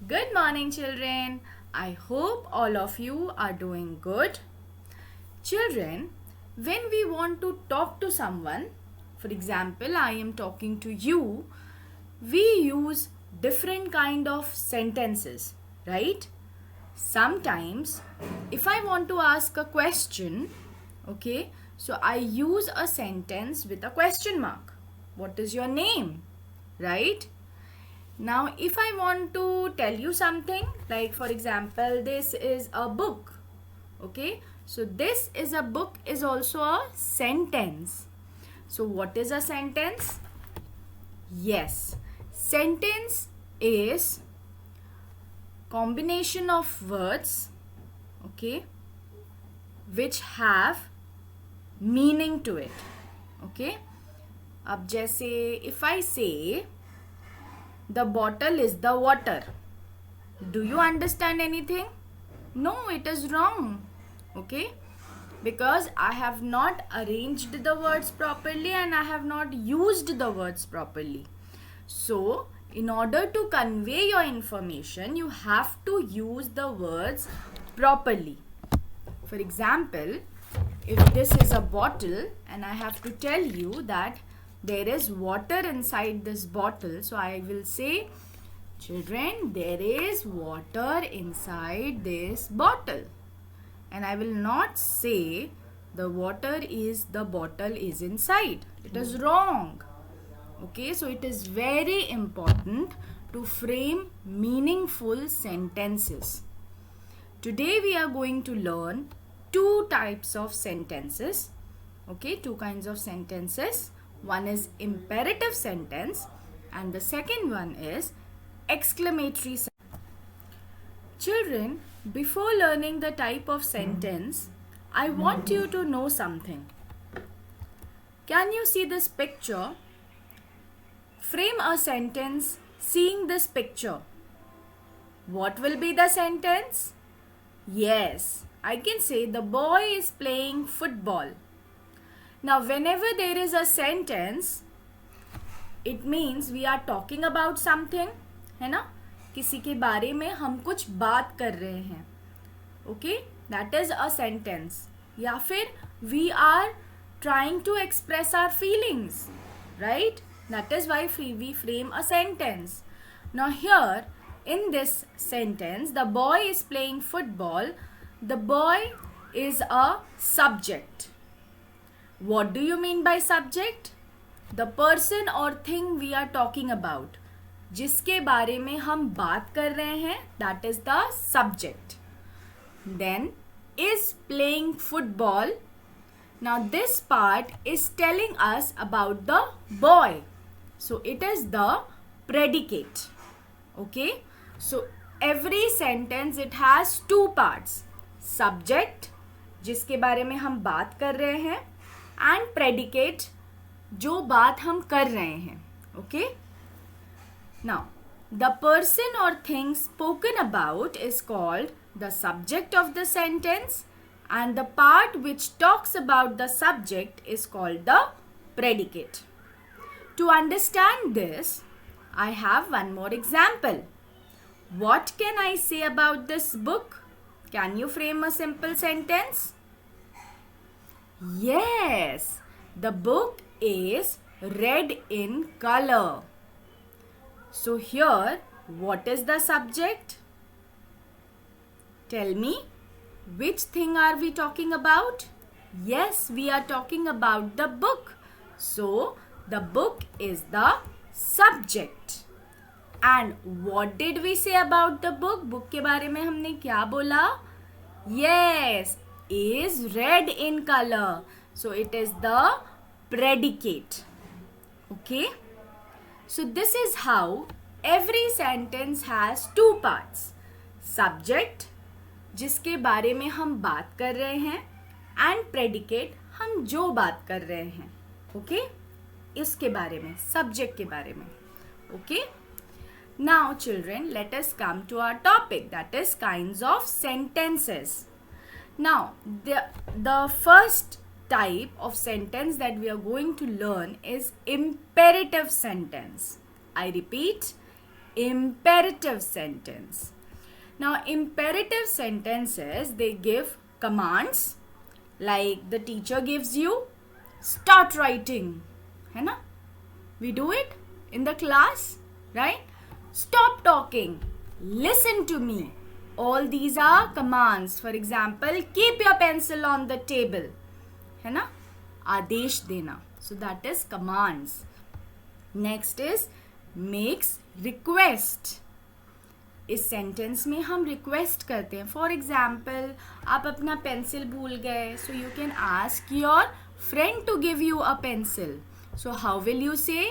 Good morning, children. I hope all of you are doing good. Children, when we want to talk to someone, for example, I am talking to you, we use different kind of sentences, right? Sometimes, if I want to ask a question, okay, so I use a sentence with a question mark. What is your name? Right? Now, if I want to tell you something, like for example, this is a book. Okay, so this is a book is also a sentence. So, what is a sentence? Yes, sentence is combination of words, okay, which have meaning to it. Okay, अब जैसे if I say the bottle is the water. Do you understand anything? No, it is wrong. Okay? Because I have not arranged the words properly and I have not used the words properly. So, in order to convey your information, you have to use the words properly. For example, if this is a bottle and I have to tell you that there is water inside this bottle, so I will say, children, there is water inside this bottle. And I will not say the water is the bottle is inside. It is wrong. Okay, so it is very important to frame meaningful sentences. Today we are going to learn two types of sentences. Okay, two kinds of sentences. One is imperative sentence and the second one is exclamatory sentence. Children, before learning the type of sentence, I want you to know something. Can you see this picture? Frame a sentence seeing this picture. What will be the sentence? Yes, I can say the boy is playing football. Now, whenever there is a sentence, it means we are talking about something, है ना? किसी के बारे में हम कुछ बात कर रहे हैं. Okay, that is a sentence. या फिर we are trying to express our feelings, right? That is why we frame a sentence. Now here, in this sentence, the boy is playing football. The boy is a subject. What do you mean by subject? The person or thing we are talking about. जिसके बारे में हम बात कर रहे हैं, that is the subject. Then, is playing football. Now this part is telling us about the boy. So it is the predicate. Okay. So every sentence it has two parts. Subject, जिसके बारे में हम बात कर रहे हैं, and predicate, जो बात हम कर रहे हैं. Okay. Now, the person or thing spoken about is called the subject of the sentence and the part which talks about the subject is called the predicate. To understand this, I have one more example. What can I say about this book? Can you frame a simple sentence? Yes, the book is red in color. So here, what is the subject? Tell me, which thing are we talking about? Yes, we are talking about the book. So, the book is the subject. And what did we say about the book? Book के बारे में हमने क्या बोला? Yes, is red in color. So, it is the predicate. Okay? So this is how every sentence has two parts. Subject, जिसके बारे में हम बात कर रहे हैं, and predicate, हम जो बात कर रहे हैं. Okay? इसके बारे में, subject के बारे में. Okay? Now children, let us come to our topic, that is kinds of sentences. Now, the first type of sentence that we are going to learn is imperative sentence. I repeat, imperative sentence. Now imperative sentences, they give commands, like the teacher gives you start writing, है ना? We do it in the class, right? Stop talking, listen to me. All these are commands. For example, keep your pencil on the table, है ना? आदेश देना. So that is commands. Next is makes request. इस sentence में हम request करते हैं. For example, आप अपना पेंसिल भूल गए, so you can ask your friend to give you a pencil. So how will you say?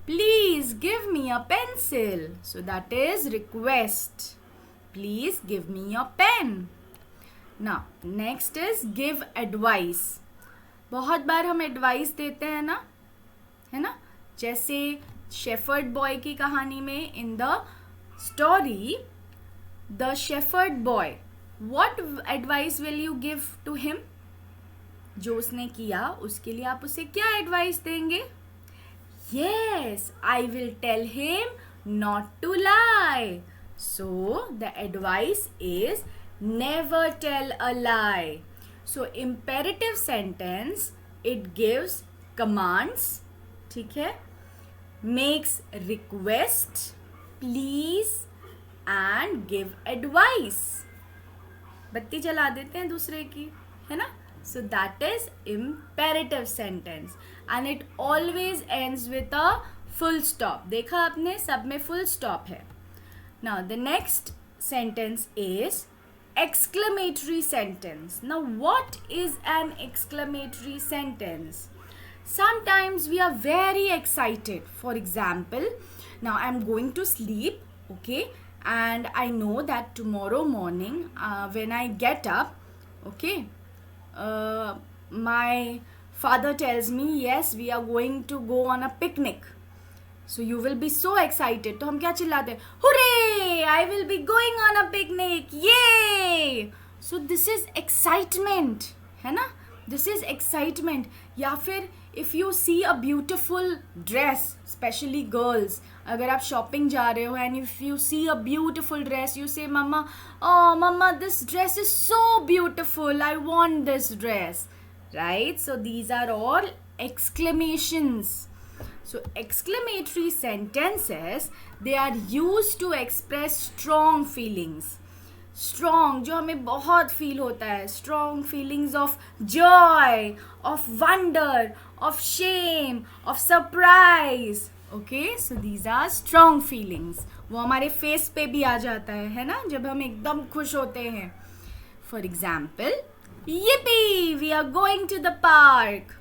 Please give me a pencil. So that is request. Please give me your pen. Now next is give advice. बहुत बार हम advice देते हैं ना, है ना? जैसे shepherd boy की कहानी में, in the story, the shepherd boy, what advice will you give to him? जो उसने किया उसके लिए आप उसे क्या एडवाइस देंगे? Yes, I will tell him not to lie. So the advice is never tell a lie. So imperative sentence, it gives commands, ठीक है? Makes request, please and give advice. बत्ती जला देते हैं दूसरे की, है ना? सो that is imperative sentence and it always ends with a full stop. देखा आपने, सब में फुल स्टॉप है. Now the next sentence is exclamatory sentence. Now what is an exclamatory sentence? Sometimes we are very excited. For example, now I'm going to sleep, okay, and I know that tomorrow morning when I get up, okay, my father tells me, yes, we are going to go on a picnic. So you will be so excited. तो हम क्या चिल्लाते हैं? Hooray! I will be going on a picnic. Yay! So this is excitement, है ना? This is excitement. या फिर if you see a beautiful dress, especially girls, अगर आप shopping जा रहे हो and if you see a beautiful dress, you say, Mama, oh Mama, this dress is so beautiful. I want this dress, right? So these are all exclamations. So exclamatory sentences, they are used to express strong feelings. Strong, जो हमें बहुत feel होता है. Strong feelings of joy, of wonder, of shame, of surprise. Okay, so these are strong feelings. वो हमारे face पे भी आ जाता है ना? जब हम एकदम खुश होते हैं. For example, yippee! We are going to the park.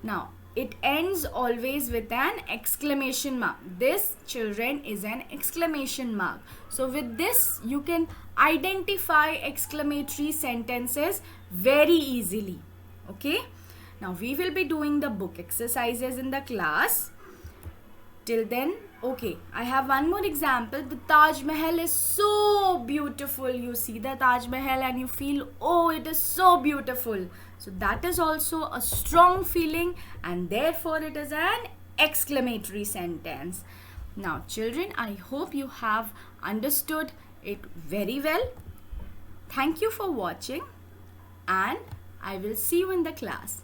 Now, it ends always with an exclamation mark. This, children, is an exclamation mark. So with this, you can identify exclamatory sentences very easily. Okay? Now we will be doing the book exercises in the class. Till then, okay, I have one more example. The Taj Mahal is so beautiful. You see the Taj Mahal and you feel, oh, it is so beautiful. So that is also a strong feeling and therefore it is an exclamatory sentence. Now children, I hope you have understood it very well. Thank you for watching and I will see you in the class.